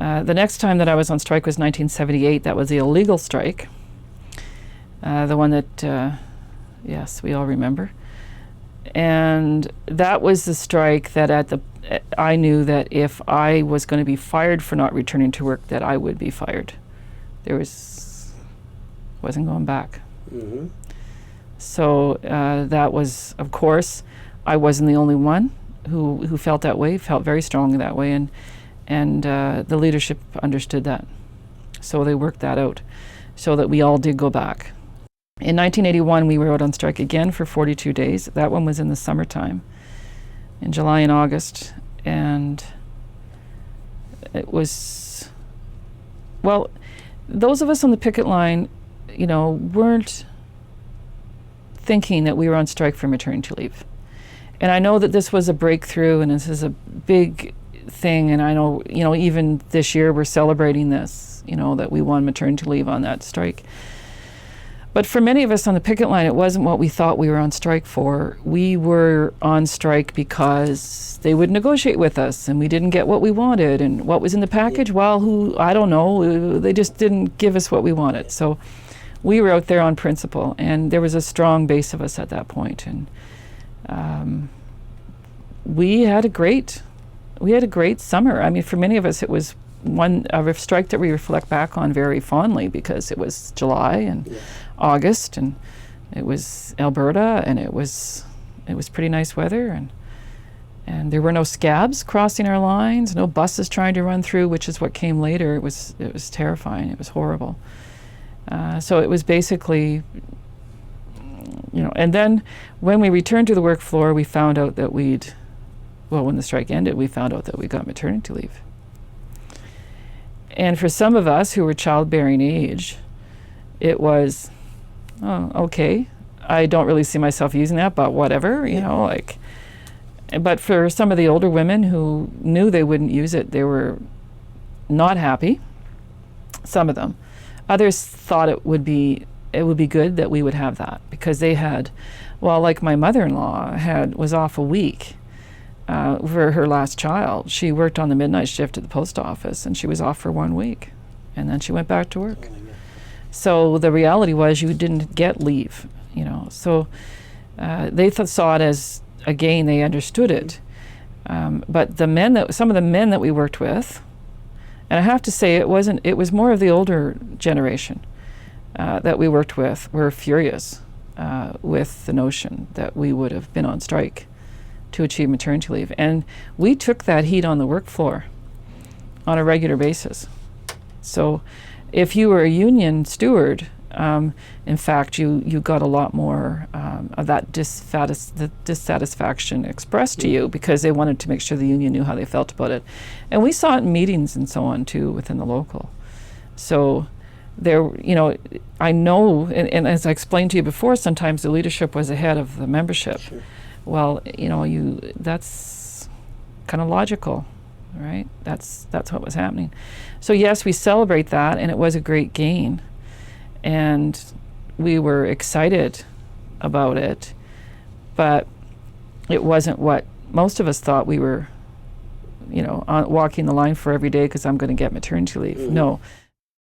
The next time that I was on strike was 1978. That was the illegal strike, the one that, yes, we all remember. And that was the strike that I knew that if I was going to be fired for not returning to work, that I would be fired. Wasn't going back. Mm-hmm. So that was, of course, I wasn't the only one who felt that way, felt very strongly that way, and the leadership understood that. So they worked that out so that we all did go back. In 1981, we were out on strike again for 42 days. That one was in the summertime, in July and August. And it was, well, those of us on the picket line, weren't thinking that we were on strike for maternity leave. And I know that this was a breakthrough and this is a big thing. And I know, even this year we're celebrating this, that we won maternity leave on that strike. But for many of us on the picket line, it wasn't what we thought we were on strike for. We were on strike because they would negotiate with us and we didn't get what we wanted. And what was in the package? Well, I don't know. They just didn't give us what we wanted. So we were out there on principle, and there was a strong base of us at that point. And we had a great summer. I mean, for many of us, it was a strike that we reflect back on very fondly because it was July and August, and it was Alberta, and it was pretty nice weather, and there were no scabs crossing our lines, no buses trying to run through, which is what came later. It was terrifying. It was horrible. So it was basically, and then when we returned to the work floor, we found out that when the strike ended, we found out that we got maternity leave. And for some of us who were childbearing age, it was, oh, okay, I don't really see myself using that, but whatever, But for some of the older women who knew they wouldn't use it, they were not happy, some of them. Others thought it would be good that we would have that because they had, like my mother-in-law was off a week for her last child. She worked on the midnight shift at the post office, and she was off for 1 week, and then she went back to work. So the reality was you didn't get leave, So they saw it as a gain. They understood it. But some of the men that we worked with, and I have to say it was more of the older generation that we worked with, were furious with the notion that we would have been on strike to achieve maternity leave. And we took that heat on the work floor on a regular basis. So if you were a union steward, in fact, you got a lot more of that dissatisfaction expressed to you because they wanted to make sure the union knew how they felt about it. And we saw it in meetings and so on too within the local. So there, I know, and as I explained to you before, sometimes the leadership was ahead of the membership. Sure. Well, that's kind of logical, right? That's what was happening. So yes, we celebrate that, and it was a great gain. And we were excited about it, but it wasn't what most of us thought we were, walking the line for every day because I'm going to get maternity leave. Mm-hmm. No.